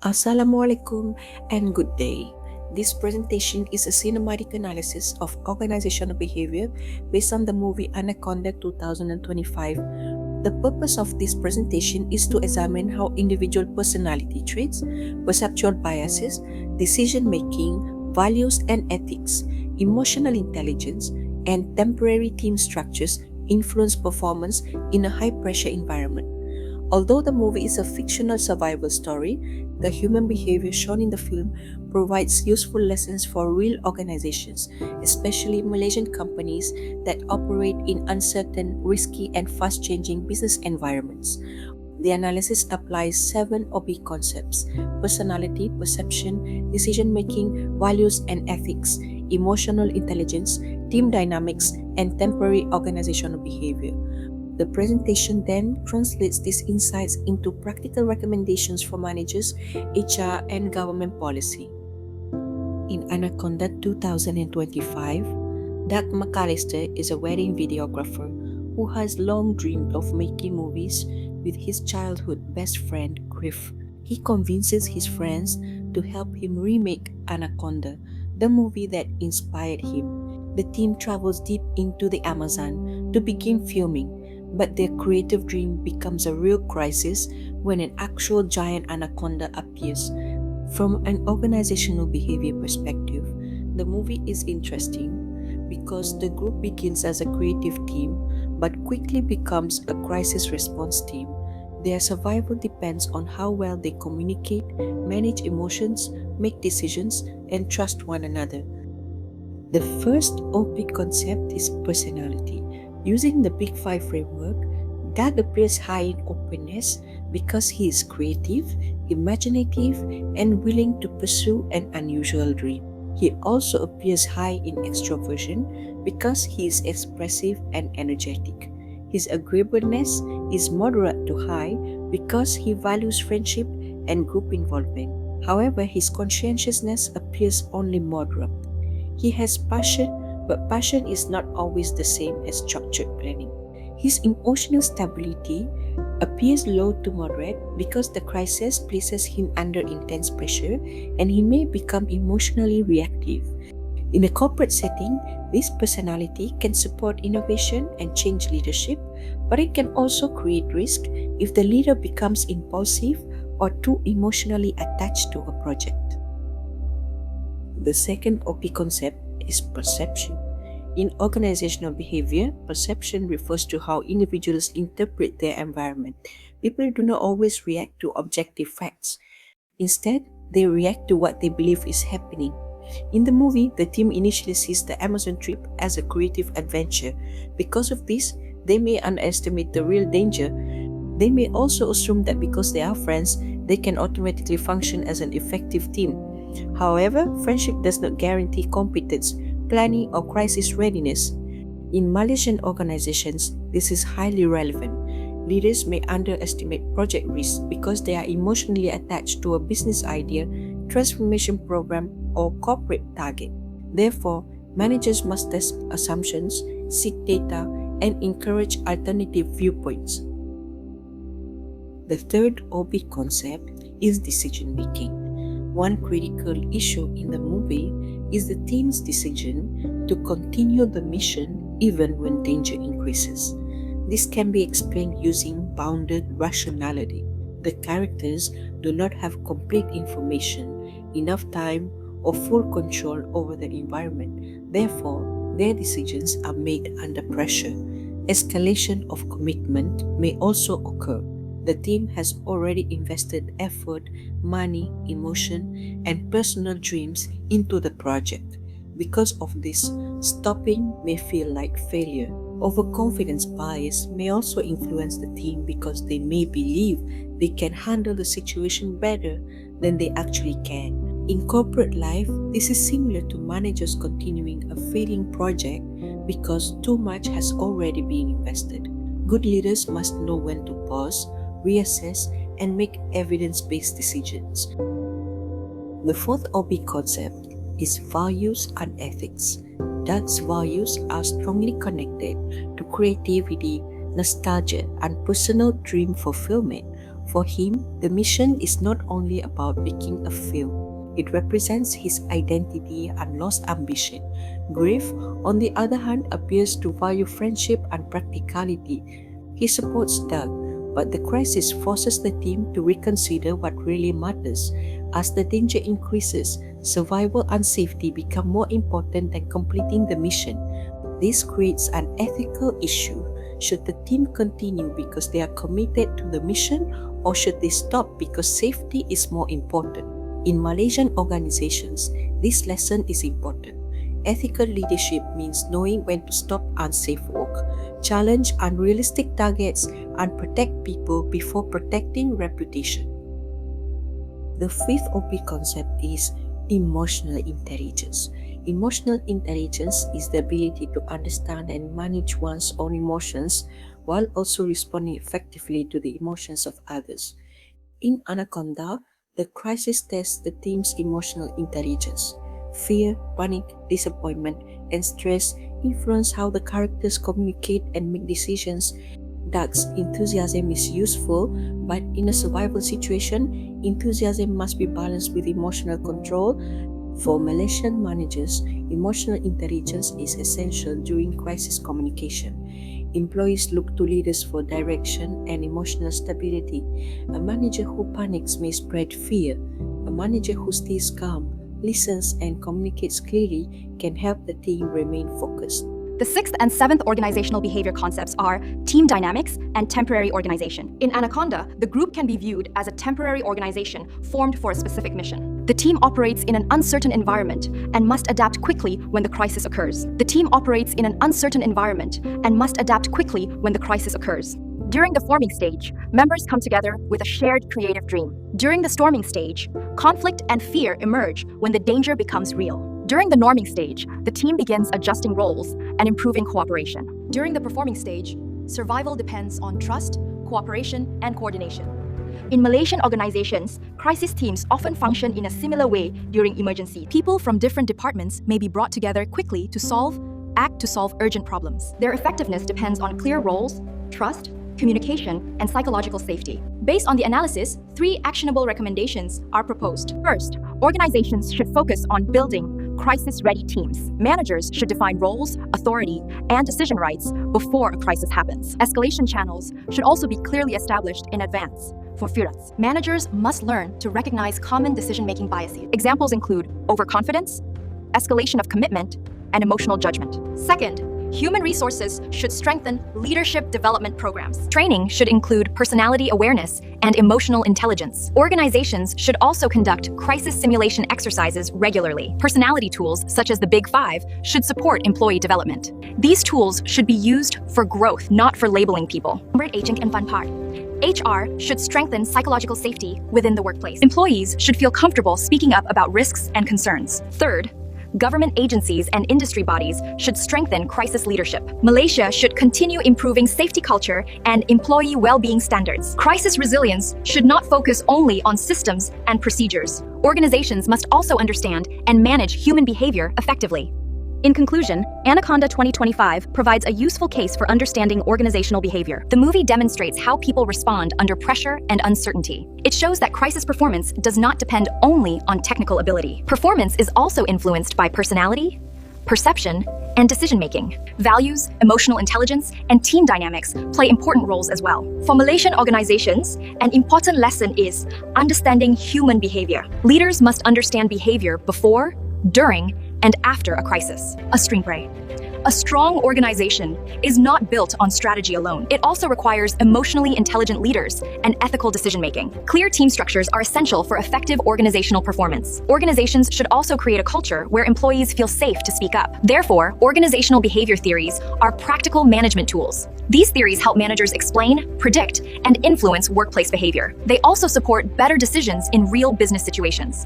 Assalamualaikum and good day. This presentation is a cinematic analysis of organizational behavior based on the movie Anaconda 2025. The purpose of this presentation is to examine how individual personality traits, perceptual biases, decision making, values and ethics, emotional intelligence, and temporary team structures influence performance in a high pressure environment. Although the movie is a fictional survival story, the human behavior shown in the film provides useful lessons for real organizations, especially Malaysian companies that operate in uncertain, risky, and fast changing business environments. The analysis applies 7 OB concepts: personality, perception, decision making, values and ethics, emotional intelligence, team dynamics, and temporary organizational behavior. The presentation then translates these insights into practical recommendations for managers, HR, and government policy. In Anaconda 2025, Doug McAllister is a wedding videographer who has long dreamed of making movies with his childhood best friend, Griff. He convinces his friends to help him remake Anaconda, the movie that inspired him. The team travels deep into the Amazon to begin filming, but their creative dream becomes a real crisis when an actual giant anaconda appears. From an organizational behavior perspective, the movie is interesting because the group begins as a creative team but quickly becomes a crisis response team. Their survival depends on how well they communicate, manage emotions, make decisions, and trust one another. The first OP concept is personality. Using the Big Five framework, Doug appears high in openness because he is creative, imaginative, and willing to pursue an unusual dream. He also appears high in extroversion because he is expressive and energetic. His agreeableness is moderate to high because he values friendship and group involvement. However, his conscientiousness appears only moderate. He has passion, but passion is not always the same as structured planning. His emotional stability appears low to moderate because the crisis places him under intense pressure and he may become emotionally reactive. In a corporate setting, this personality can support innovation and change leadership, but it can also create risk if the leader becomes impulsive or too emotionally attached to a project. The second OP concept is perception. In organizational behavior, perception refers to how individuals interpret their environment. People do not always react to objective facts. Instead, they react to what they believe is happening. In the movie, the team initially sees the Amazon trip as a creative adventure. Because of this, they may underestimate the real danger. They may also assume that because they are friends, they can automatically function as an effective team. However, friendship does not guarantee competence, planning, or crisis readiness. In Malaysian organizations, this is highly relevant. Leaders may underestimate project risk because they are emotionally attached to a business idea, transformation program, or corporate target. Therefore, managers must test assumptions, seek data, and encourage alternative viewpoints. The third OB concept is decision making. One critical issue in the movie is the team's decision to continue the mission even when danger increases. This can be explained using bounded rationality. The characters do not have complete information, enough time, or full control over the environment. Therefore, their decisions are made under pressure. Escalation of commitment may also occur. The team has already invested effort, money, emotion, and personal dreams into the project. Because of this, stopping may feel like failure. Overconfidence bias may also influence the team because they may believe they can handle the situation better than they actually can. In corporate life, this is similar to managers continuing a failing project because too much has already been invested. Good leaders must know when to pause, reassess, and make evidence-based decisions. The fourth OB concept is values and ethics. Doug's values are strongly connected to creativity, nostalgia, and personal dream fulfillment. For him, the mission is not only about making a film, it represents his identity and lost ambition. Griff, on the other hand, appears to value friendship and practicality. He supports Doug, but the crisis forces the team to reconsider what really matters. As the danger increases, survival and safety become more important than completing the mission. This creates an ethical issue. Should the team continue because they are committed to the mission, or should they stop because safety is more important? In Malaysian organizations, this lesson is important. Ethical leadership means knowing when to stop unsafe work, challenge unrealistic targets, and protect people before protecting reputation. The fifth OP concept is emotional intelligence. Emotional intelligence is the ability to understand and manage one's own emotions while also responding effectively to the emotions of others. In Anaconda, the crisis tests the team's emotional intelligence. Fear, panic, disappointment, and stress influence how the characters communicate and make decisions. Doug's enthusiasm is useful, but in a survival situation, enthusiasm must be balanced with emotional control. For Malaysian managers, emotional intelligence is essential during crisis communication. Employees look to leaders for direction and emotional stability. A manager who panics may spread fear. A manager who stays calm, listens, and communicates clearly can help the team remain focused. The sixth and seventh organizational behavior concepts are team dynamics and temporary organization. In Anaconda, the group can be viewed as a temporary organization formed for a specific mission. The team operates in an uncertain environment and must adapt quickly when the crisis occurs. The team operates in an uncertain environment and must adapt quickly when the crisis occurs. During the forming stage, members come together with a shared creative dream. During the storming stage, conflict and fear emerge when the danger becomes real. During the norming stage, the team begins adjusting roles and improving cooperation. During the performing stage, survival depends on trust, cooperation, and coordination. In Malaysian organizations, crisis teams often function in a similar way during emergency. People from different departments may be brought together quickly to act to solve urgent problems. Their effectiveness depends on clear roles, trust, communication, and psychological safety. Based on the analysis, 3 actionable recommendations are proposed. First, organizations should focus on building crisis-ready teams. Managers should define roles, authority, and decision rights before a crisis happens. Escalation channels should also be clearly established in advance. For FIRATs, managers must learn to recognize common decision-making biases. Examples include overconfidence, escalation of commitment, and emotional judgment. Second, human resources should strengthen leadership development programs. Training should include personality awareness and emotional intelligence. Organizations should also conduct crisis simulation exercises regularly. Personality tools, such as the Big Five, should support employee development. These tools should be used for growth, not for labeling people. Aging and fun part. HR should strengthen psychological safety within the workplace. Employees should feel comfortable speaking up about risks and concerns. Third, government agencies and industry bodies should strengthen crisis leadership. Malaysia should continue improving safety culture and employee well-being standards. Crisis resilience should not focus only on systems and procedures. Organizations must also understand and manage human behavior effectively. In conclusion, Anaconda 2025 provides a useful case for understanding organizational behavior. The movie demonstrates how people respond under pressure and uncertainty. It shows that crisis performance does not depend only on technical ability. Performance is also influenced by personality, perception, and decision-making. Values, emotional intelligence, and team dynamics play important roles as well. For Malaysian organizations, an important lesson is understanding human behavior. Leaders must understand behavior before, during, and after a crisis. A screenplay. A strong organization is not built on strategy alone. It also requires emotionally intelligent leaders and ethical decision-making. Clear team structures are essential for effective organizational performance. Organizations should also create a culture where employees feel safe to speak up. Therefore, organizational behavior theories are practical management tools. These theories help managers explain, predict, and influence workplace behavior. They also support better decisions in real business situations.